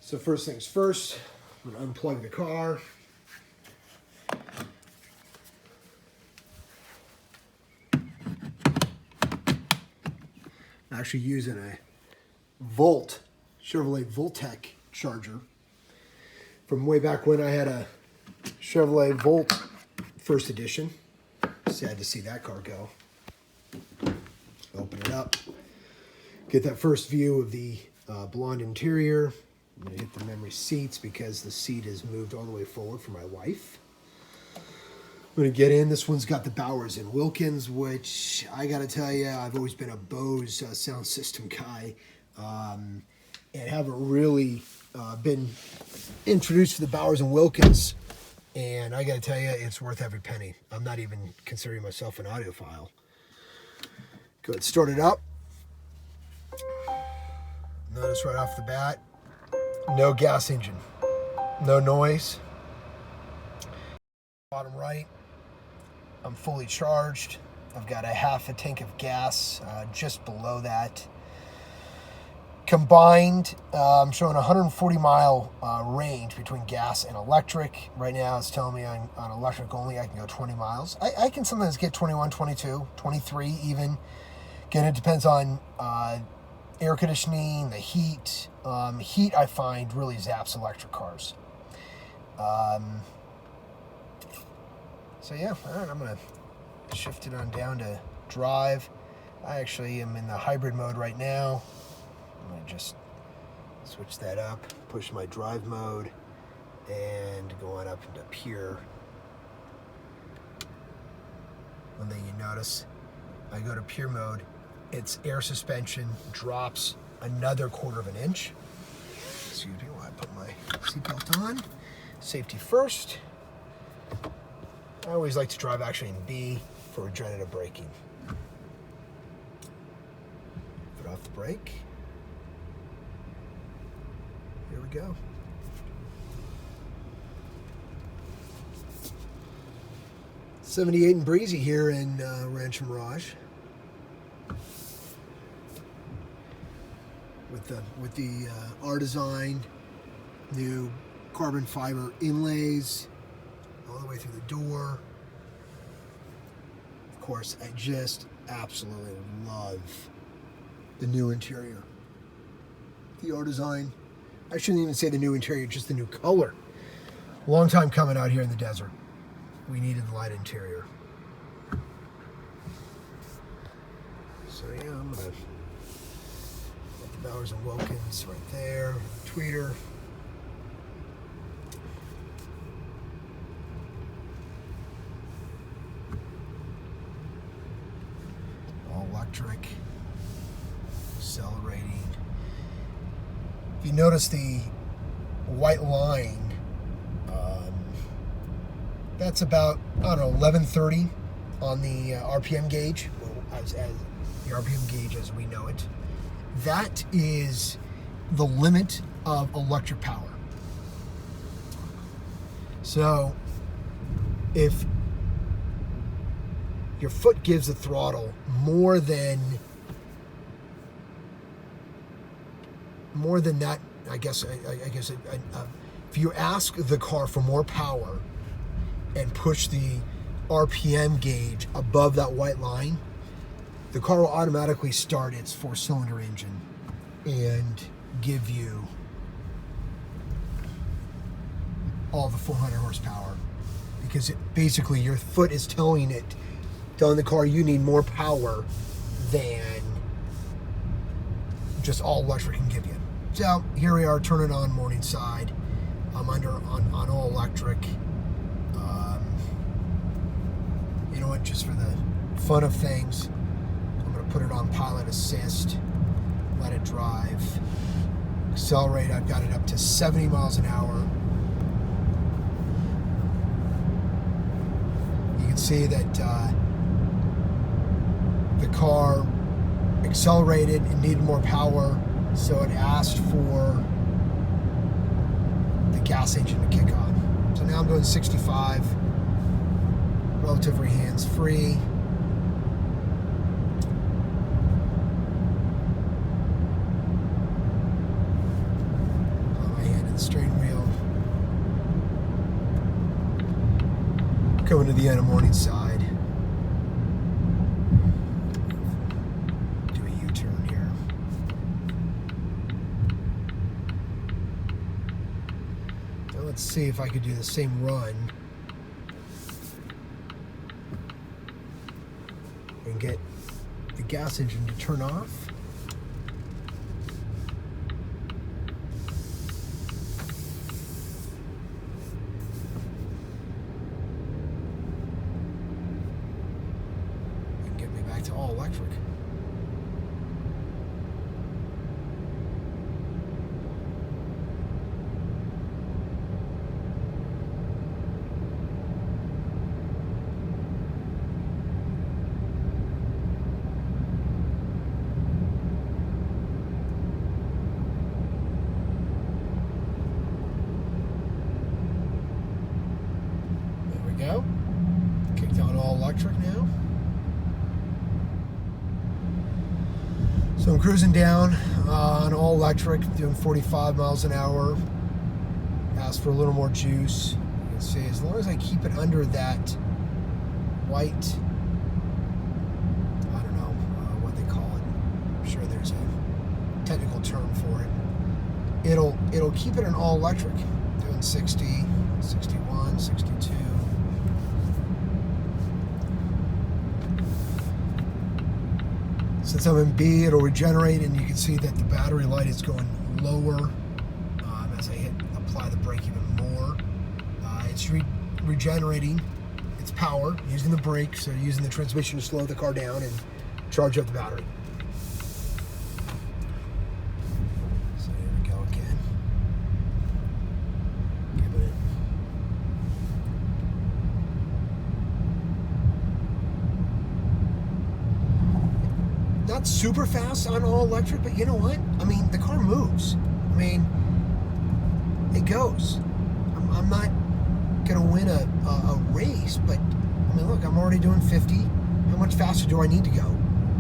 So first things first, I'm going to unplug the car. I'm actually using a Chevrolet Voltec charger from way back when I had a Chevrolet Volt first edition. Sad to see that car go. Open it up. Get that first view of the blonde interior. I'm going to hit the memory seats because the seat is moved all the way forward for my wife. I'm going to get in. This one's got the Bowers & Wilkins, which I got to tell you, I've always been a Bose sound system guy, and haven't really been introduced to the Bowers & Wilkins. And I got to tell you, it's worth every penny. I'm not even considering myself an audiophile. Go ahead, start it up. Notice right off the bat, no gas engine, no noise. Bottom right, I'm fully charged. I've got a half a tank of gas just below that. Combined, I'm showing a 140-mile range between gas and electric. Right now, it's telling me on electric only, I can go 20 miles. I can sometimes get 21, 22, 23 even. Again, it depends on air conditioning, the heat. Heat, I find, really zaps electric cars. So yeah, all right, I'm gonna shift it on down to drive. I actually am in the hybrid mode right now. I'm gonna just switch that up, push my drive mode, and go on up into pure. One thing you notice, I go to pure mode, its air suspension drops another 1/4 of an inch. Excuse me while I put my seatbelt on. Safety first. I always like to drive actually in B for regenerative braking. Put off the brake. Here we go. '78 and breezy here in Rancho Mirage. With the R design, new carbon fiber inlays all the way through the door. Of course, I just absolutely love the new interior. The R design. I shouldn't even say the new interior, just the new color. Long time coming out here in the desert. We needed the light interior. So yeah, I'm gonna put the Bowers & Wilkins right there, tweeter. All electric, accelerating. If you notice the white line, that's about, I don't know, 1130 on the RPM gauge, as the RPM gauge as we know it. That is the limit of electric power. So if your foot gives the throttle more than that, I guess if you ask the car for more power and push the RPM gauge above that white line, the car will automatically start its 4-cylinder engine and give you all the 400 horsepower, because basically your foot is telling the car you need more power than just all electric can give you. So here we are, turn it on morning side. I'm on all electric. You know what, just for the fun of things, I'm gonna put it on pilot assist, let it drive. Accelerate, I've got it up to 70 miles an hour. You can see that the car accelerated and needed more power, so it asked for the gas engine to kick on. So now I'm doing 65, relatively hands-free. Put my hand to the end of Morningside. Do a U-turn here. Now let's see if I could do the same run and get the gas engine to turn off. To all electric. There we go. Kicked on all electric now. So I'm cruising down on all electric, doing 45 miles an hour. Ask for a little more juice. You can see, as long as I keep it under that white, I don't know what they call it. I'm sure there's a technical term for it. It'll keep it in all electric. Doing 60, 61, 62. Since I'm in B, it'll regenerate, and you can see that the battery light is going lower as I apply the brake even more. It's regenerating its power using the brake, so using the transmission to slow the car down and charge up the battery. So here we go again. Give it not super fast on all electric, but you know what? I mean, the car moves. I mean, it goes. I'm not gonna win a race, but I mean, look, I'm already doing 50. How much faster do I need to go?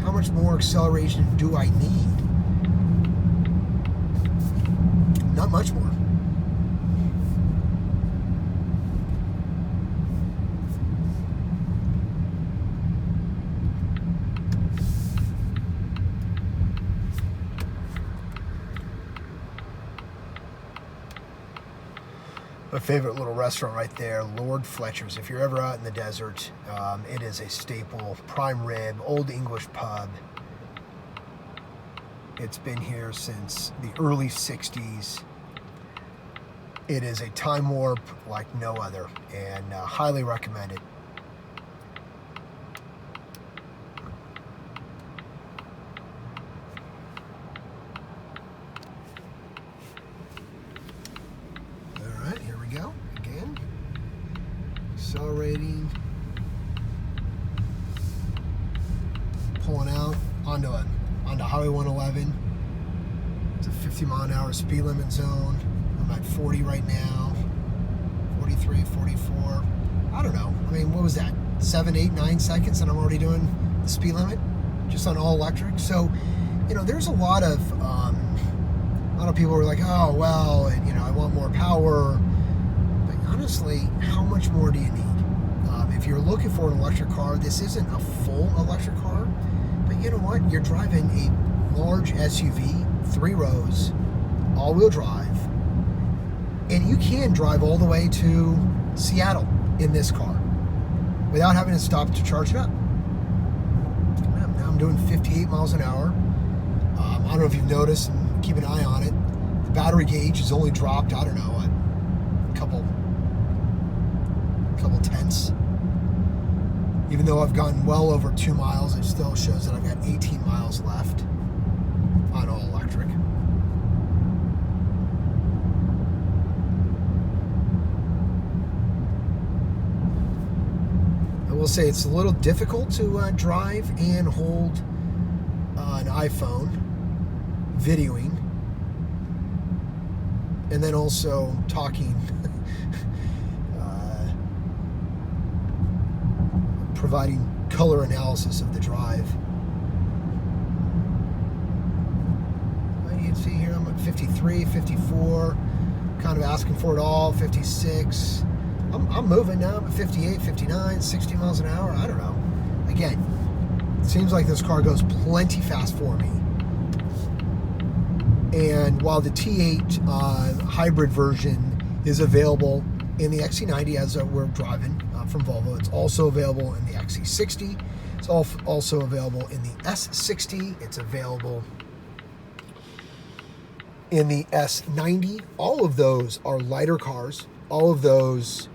How much more acceleration do I need? Not much more. My favorite little restaurant right there, Lord Fletcher's. If you're ever out in the desert, it is a staple. Prime rib, old English pub. It's been here since the early 60s. It is a time warp like no other, and highly recommend it. Go again, accelerating, pulling out onto Highway 111. It's a 50 mile an hour speed limit zone. I'm at 40 right now, 43, 44. I don't know. I mean, what was that? 7, 8, 9 seconds, and I'm already doing the speed limit just on all electric. So, you know, there's a lot of people who are like, oh well, and I want more power. Honestly, how much more do you need? If you're looking for an electric car, this isn't a full electric car, but you know what? You're driving a large SUV, 3 rows, all-wheel drive, and you can drive all the way to Seattle in this car without having to stop to charge it up. Now I'm doing 58 miles an hour. I don't know if you've noticed, and keep an eye on it. The battery gauge has only dropped, I don't know, a couple tenths. Even though I've gotten well over 2 miles, it still shows that I've got 18 miles left on all electric. I will say it's a little difficult to drive and hold an iPhone videoing and then also talking providing color analysis of the drive. You can see here I'm at 53, 54, kind of asking for it all, 56. I'm moving now. I'm at 58, 59, 60 miles an hour. I don't know. Again, it seems like this car goes plenty fast for me. And while the T8 hybrid version is available in the XC90 as we're driving from Volvo, it's also available in the XC60. It's also available in the S60. It's available in the S90. All of those are lighter cars. All of those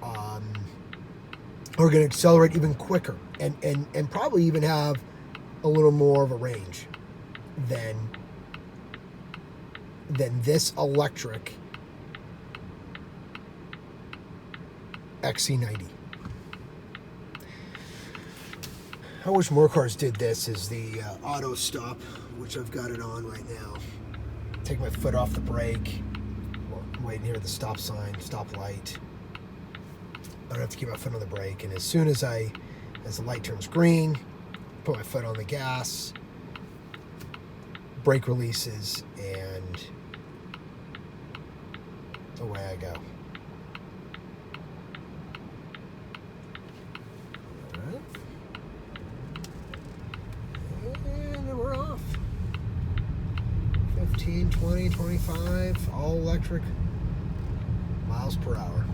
are going to accelerate even quicker and probably even have a little more of a range than this electric XC90. I wish more cars did this, is the auto stop, which I've got it on right now. Take my foot off the brake, I'm waiting here at the stop sign, stop light. I don't have to keep my foot on the brake, and as soon as the light turns green, put my foot on the gas, brake releases, and away I go. Alright. And then we're off. 15, 20, 25, all electric miles per hour.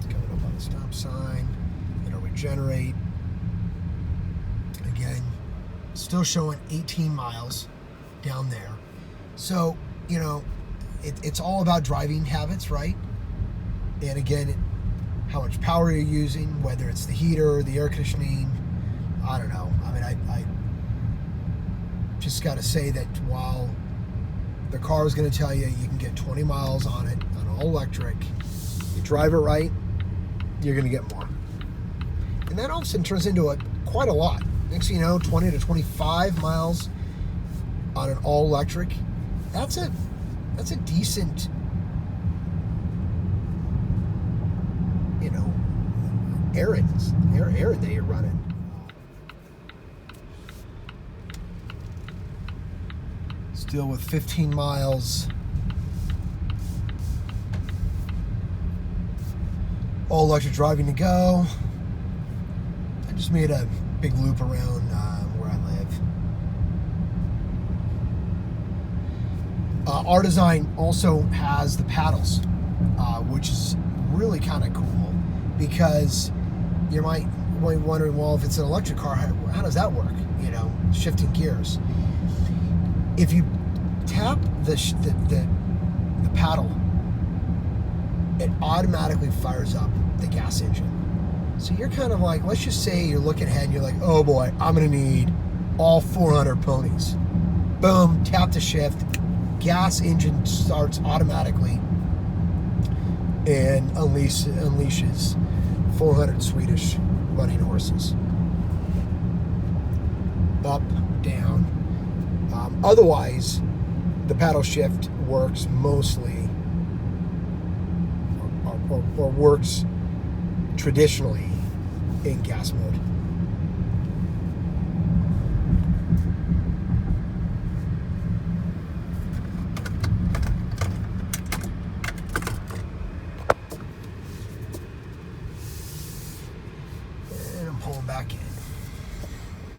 Coming up on the stop sign. It'll regenerate. Again, still showing 18 miles down there. So, you know, it's all about driving habits, right? And again, how much power you're using, whether it's the heater, the air conditioning, I don't know. I mean, I just got to say that while the car is going to tell you can get 20 miles on it, on all electric, you drive it right, you're going to get more. And that all of a sudden turns into quite a lot. Next thing you know, 20 to 25 miles on an all electric. That's a decent, you know, errand that you're running. Still with 15 miles. All electric driving to go. I just made a big loop around where I live. Our design also has the paddles, which is really kind of cool, because you might be wondering, well, if it's an electric car, how does that work? You know, shifting gears. If you tap the paddle, it automatically fires up the gas engine. So you're kind of like, let's just say you're looking ahead and you're like, oh boy, I'm going to need all 400 ponies. Boom, tap the shift, gas engine starts automatically and unleashes 400 Swedish running horses. Up, down. Otherwise, the paddle shift works mostly, or works traditionally in gas mode.